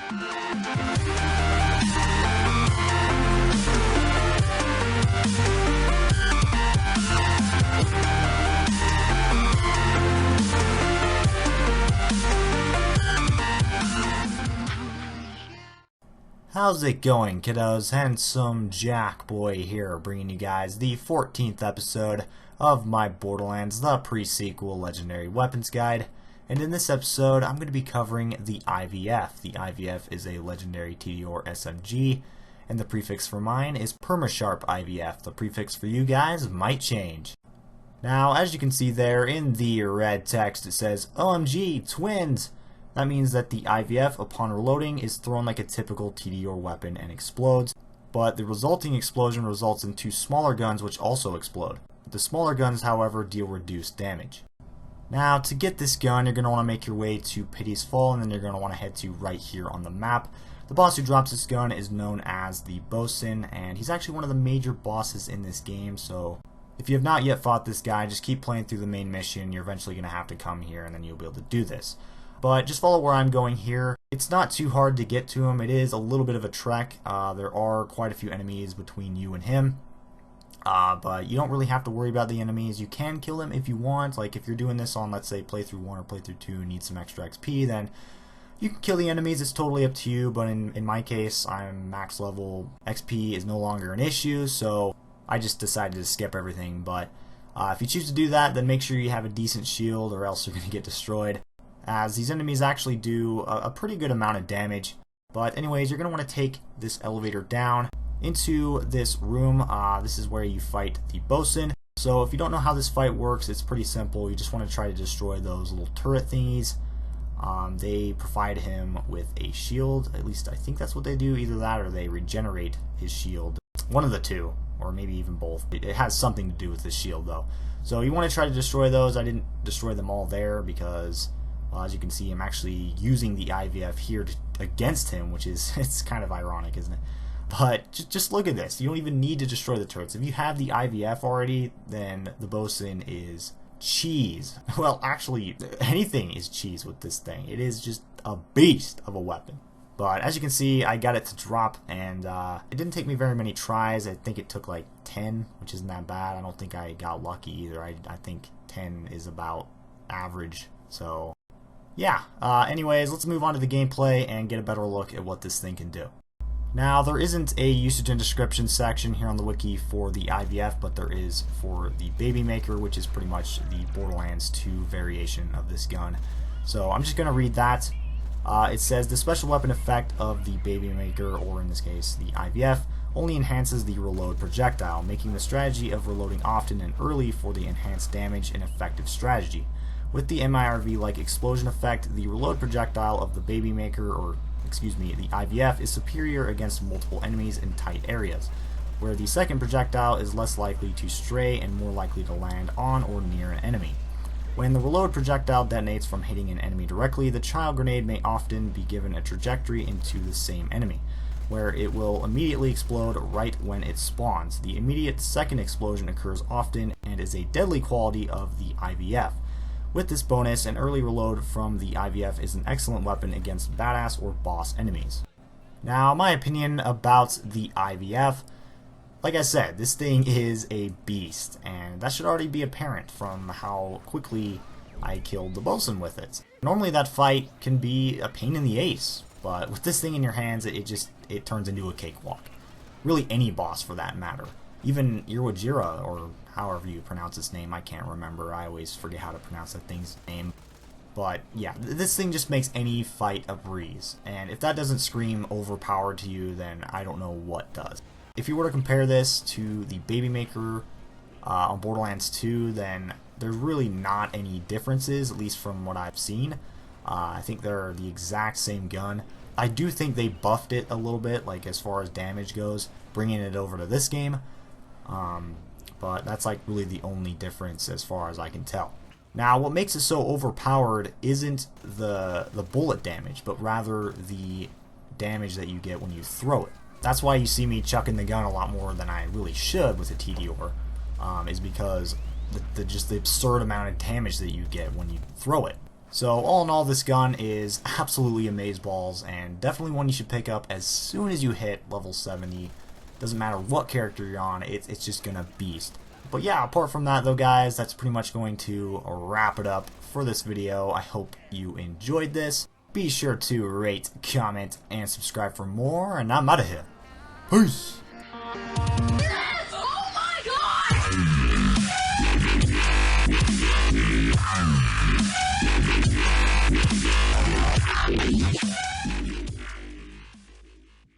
How's it going, kiddos? Handsome Jack Boy here, bringing you guys the 14th episode of my Borderlands, the pre-sequel Legendary Weapons Guide. And in this episode, I'm going to be covering the IVF. The IVF is a Legendary TDR SMG, and the prefix for mine is Permasharp IVF. The prefix for you guys might change. Now, as you can see there in the red text, it says, OMG, twins! That means that the IVF, upon reloading, is thrown like a typical TDR weapon and explodes, but the resulting explosion results in two smaller guns which also explode. The smaller guns, however, deal reduced damage. Now, to get this gun, you're going to want to make your way to Pity's Fall, and then you're going to want to head to right here on the map. The boss who drops this gun is known as the Bosun, and he's actually one of the major bosses in this game, so if you have not yet fought this guy, just keep playing through the main mission. You're eventually going to have to come here, and then you'll be able to do this. But just follow where I'm going here. It's not too hard to get to him. It is a little bit of a trek. There are quite a few enemies between you and him. But you don't really have to worry about the enemies. You can kill them if you want. Like if you're doing this on, let's say, playthrough 1 or playthrough 2 and need some extra XP, then you can kill the enemies. It's totally up to you. But in my case, I'm max level. XP is no longer an issue, so I just decided to skip everything. But if you choose to do that, then make sure you have a decent shield or else you're going to get destroyed, as these enemies actually do a pretty good amount of damage. But anyways, you're going to want to take this elevator down into this room. This is where you fight the Bosun. So if you don't know how this fight works, it's pretty simple. You just want to try to destroy those little turret thingies. They provide him with a shield. At least I think that's what they do. Either that or they regenerate his shield. One of the two, or maybe even both. It has something to do with his shield though. So you want to try to destroy those. I didn't destroy them all there because, as you can see, I'm actually using the IVF here against him, which is, it's kind of ironic, isn't it? But just look at this. You don't even need to destroy the turrets. If you have the IVF already, then the Bosun is cheese. Well, actually, anything is cheese with this thing. It is just a beast of a weapon. But as you can see, I got it to drop, and it didn't take me very many tries. I think it took like 10, which isn't that bad. I don't think I got lucky either. I think 10 is about average. So yeah, anyways, let's move on to the gameplay and get a better look at what this thing can do. Now, there isn't a usage and description section here on the wiki for the IVF, but there is for the Baby Maker, which is pretty much the Borderlands 2 variation of this gun. So I'm just going to read that. It says, the special weapon effect of the Baby Maker, or in this case, the IVF, only enhances the reload projectile, making the strategy of reloading often and early for the enhanced damage an effective strategy. With the MIRV-like explosion effect, the reload projectile of the Baby Maker, or excuse me, the IVF, is superior against multiple enemies in tight areas, where the second projectile is less likely to stray and more likely to land on or near an enemy. When the reload projectile detonates from hitting an enemy directly, the child grenade may often be given a trajectory into the same enemy, where it will immediately explode right when it spawns. The immediate second explosion occurs often and is a deadly quality of the IVF. With this bonus, an early reload from the IVF is an excellent weapon against badass or boss enemies. Now, my opinion about the IVF, like I said, this thing is a beast, and that should already be apparent from how quickly I killed the Bosun with it. Normally that fight can be a pain in the ace, but with this thing in your hands, it turns into a cakewalk. Really any boss for that matter. Even Iwajira, or however you pronounce its name, I can't remember. I always forget how to pronounce that thing's name. But yeah, this thing just makes any fight a breeze. And if that doesn't scream overpowered to you, then I don't know what does. If you were to compare this to the Baby Maker on Borderlands 2, then there's really not any differences, at least from what I've seen. I think they're the exact same gun. I do think they buffed it a little bit, like as far as damage goes, bringing it over to this game. But that's like really the only difference as far as I can tell. Now, what makes it so overpowered isn't the bullet damage, but rather the damage that you get when you throw it. That's why you see me chucking the gun a lot more than I really should with a TDR, is because just the absurd amount of damage that you get when you throw it. So all in all, this gun is absolutely amazeballs and definitely one you should pick up as soon as you hit level 70. Doesn't matter what character you're on, it's just gonna beast. But yeah, apart from that though guys, that's pretty much going to wrap it up for this video. I hope you enjoyed this. Be sure to rate, comment, and subscribe for more, and I'm out of here. Peace!